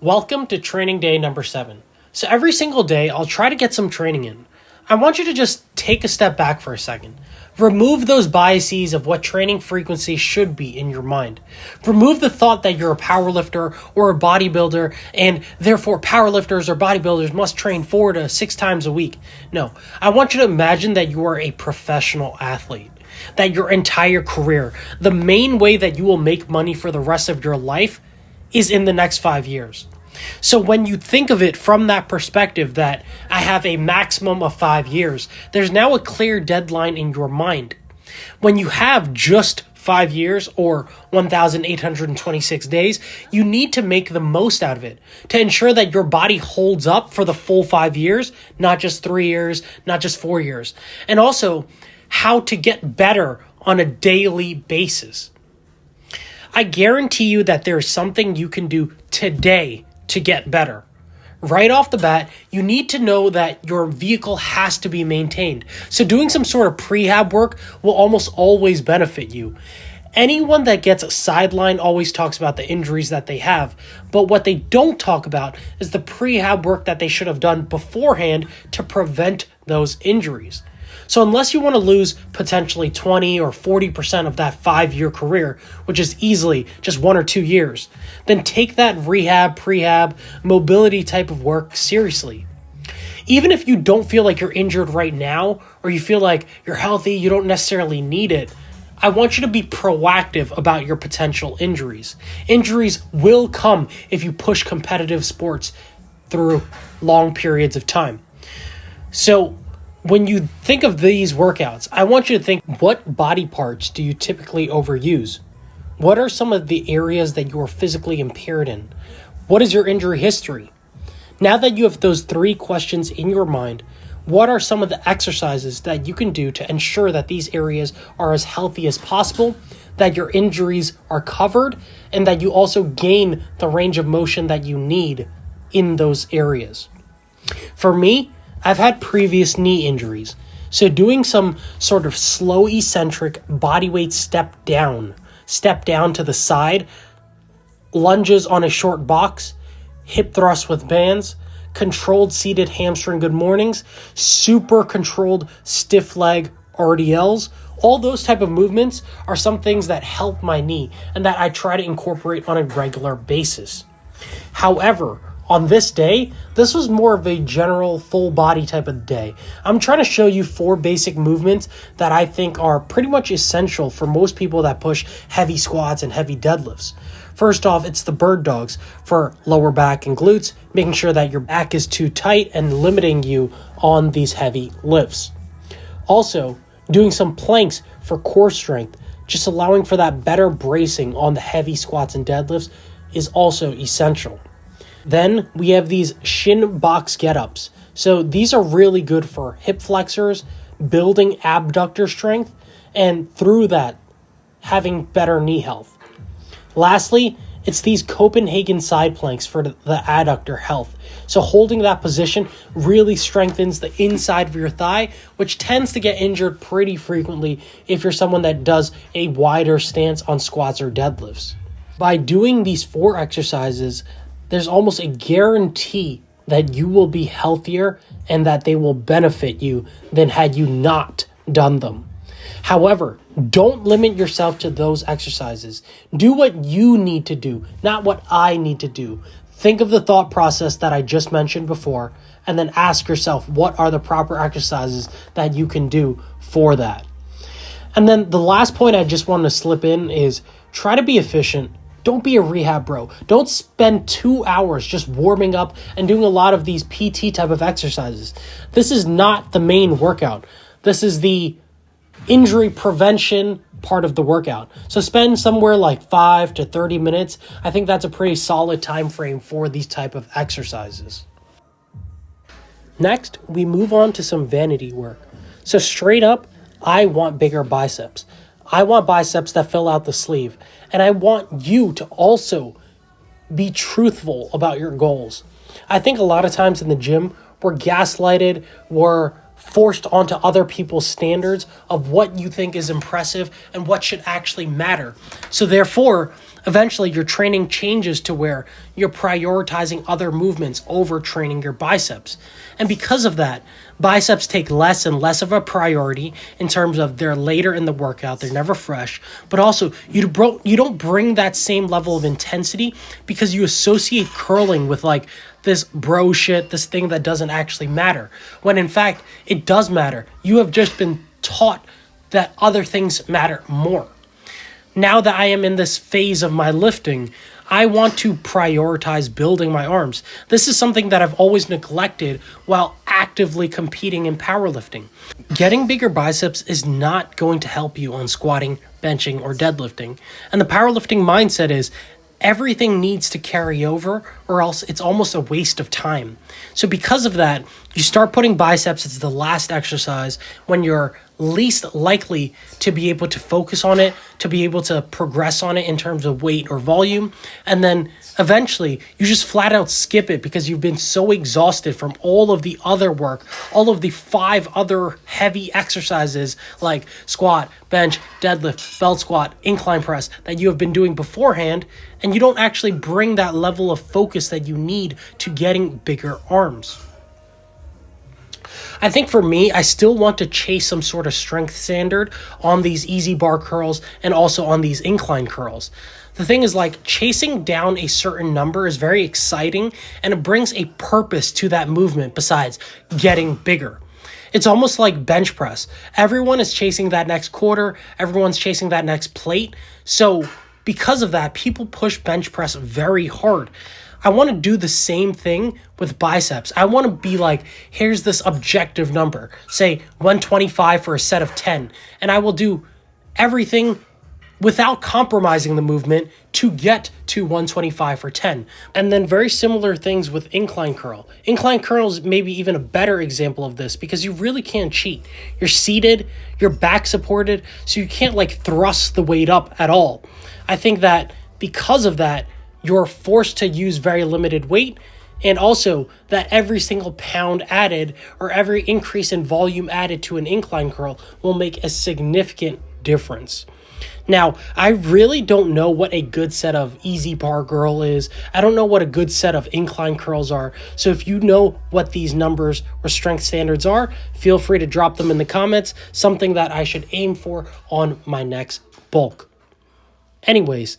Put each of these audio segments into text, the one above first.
Welcome to training day number 7. So every single day, I'll try to get some training in. I want you to just take a step back for a second. Remove those biases of what training frequency should be in your mind. Remove the thought that you're a powerlifter or a bodybuilder, and therefore powerlifters or bodybuilders must train 4 to 6 times a week. No, I want you to imagine that you are a professional athlete. That your entire career, the main way that you will make money for the rest of your life is in the next 5 years. So when you think of it from that perspective that I have a maximum of 5 years, there's now a clear deadline in your mind. When you have just 5 years or 1,826 days, you need to make the most out of it to ensure that your body holds up for the full 5 years, not just 3 years, not just 4 years. And also how to get better on a daily basis. I guarantee you that there is something you can do today to get better. Right off the bat, you need to know that your vehicle has to be maintained. So doing some sort of prehab work will almost always benefit you. Anyone that gets a sideline always talks about the injuries that they have, but what they don't talk about is the prehab work that they should have done beforehand to prevent those injuries. So unless you want to lose potentially 20 or 40% of that 5-year career, which is easily just 1 or 2 years, then take that rehab, prehab, mobility type of work seriously. Even if you don't feel like you're injured right now, or you feel like you're healthy, you don't necessarily need it, I want you to be proactive about your potential injuries. Injuries will come if you push competitive sports through long periods of time. So when you think of these workouts, I want you to think, what body parts do you typically overuse? What are some of the areas that you are physically impaired in? What is your injury history? Now that you have those 3 questions in your mind, what are some of the exercises that you can do to ensure that these areas are as healthy as possible, that your injuries are covered, and that you also gain the range of motion that you need in those areas? For me, I've had previous knee injuries, so doing some sort of slow eccentric bodyweight step down to the side, lunges on a short box, hip thrusts with bands, controlled seated hamstring good mornings, super controlled stiff leg RDLs, all those type of movements are some things that help my knee and that I try to incorporate on a regular basis. However, on this day, this was more of a general full body type of day. I'm trying to show you 4 basic movements that I think are pretty much essential for most people that push heavy squats and heavy deadlifts. First off, it's the bird dogs for lower back and glutes, making sure that your back is too tight and limiting you on these heavy lifts. Also, doing some planks for core strength, just allowing for that better bracing on the heavy squats and deadlifts is also essential. Then we have these shin box get-ups. So these are really good for hip flexors, building abductor strength, and through that, having better knee health. Lastly, it's these Copenhagen side planks for the adductor health. So holding that position really strengthens the inside of your thigh, which tends to get injured pretty frequently if you're someone that does a wider stance on squats or deadlifts. By doing these 4 exercises, there's almost a guarantee that you will be healthier and that they will benefit you than had you not done them. However, don't limit yourself to those exercises. Do what you need to do, not what I need to do. Think of the thought process that I just mentioned before, and then ask yourself, what are the proper exercises that you can do for that? And then the last point I just want to slip in is try to be efficient. Don't be a rehab bro. Don't spend 2 hours just warming up and doing a lot of these PT type of exercises. This is not the main workout. This is the injury prevention part of the workout. So spend somewhere like 5 to 30 minutes. I think that's a pretty solid time frame for these type of exercises. Next, we move on to some vanity work. So straight up, I want bigger biceps. I want biceps that fill out the sleeve. And I want you to also be truthful about your goals. I think a lot of times in the gym, we're gaslighted, we're forced onto other people's standards of what you think is impressive and what should actually matter. So therefore, eventually your training changes to where you're prioritizing other movements over training your biceps. And because of that, biceps take less and less of a priority in terms of they're later in the workout, they're never fresh, but also you don't bring that same level of intensity because you associate curling with like this bro shit, this thing that doesn't actually matter. When in fact, it does matter. You have just been taught that other things matter more. Now that I am in this phase of my lifting, I want to prioritize building my arms. This is something that I've always neglected while actively competing in powerlifting. Getting bigger biceps is not going to help you on squatting, benching, or deadlifting. And the powerlifting mindset is everything needs to carry over or else it's almost a waste of time. So because of that, you start putting biceps as the last exercise when you're least likely to be able to focus on it, to be able to progress on it in terms of weight or volume. And then eventually you just flat out skip it because you've been so exhausted from all of the other work, all of the 5 other heavy exercises like squat, bench, deadlift, belt squat, incline press that you have been doing beforehand. And you don't actually bring that level of focus that you need to getting bigger arms. I think for me, I still want to chase some sort of strength standard on these easy bar curls and also on these incline curls. The thing is, like, chasing down a certain number is very exciting and it brings a purpose to that movement besides getting bigger. It's almost like bench press. Everyone is chasing that next quarter, everyone's chasing that next plate. So because of that, people push bench press very hard. I want to do the same thing with biceps. I want to be like, here's this objective number, say 125 for a set of 10, and I will do everything without compromising the movement to get to 125 for 10. And then very similar things with incline curl. Incline curl is maybe even a better example of this because you really can't cheat. You're seated, you're back supported, so you can't like thrust the weight up at all. I think that because of that, you're forced to use very limited weight, and also that every single pound added or every increase in volume added to an incline curl will make a significant difference. Now, I really don't know what a good set of easy bar curl is. I don't know what a good set of incline curls are. So if you know what these numbers or strength standards are, feel free to drop them in the comments, something that I should aim for on my next bulk. Anyways,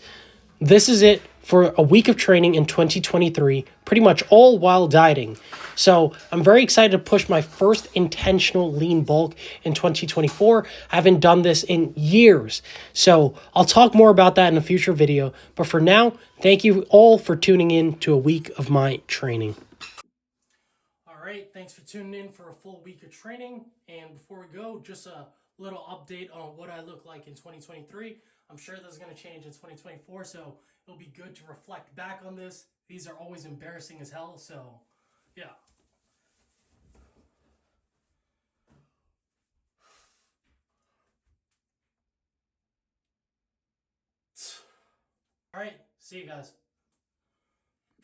this is it for a week of training in 2023, pretty much all while dieting. So I'm very excited to push my first intentional lean bulk in 2024. I haven't done this in years. So I'll talk more about that in a future video. But for now, thank you all for tuning in to a week of my training. All right, thanks for tuning in for a full week of training. And before we go, just a little update on what I look like in 2023. I'm sure that's going to change in 2024, so it'll be good to reflect back on this. These are always embarrassing as hell, so yeah. All right, see you guys.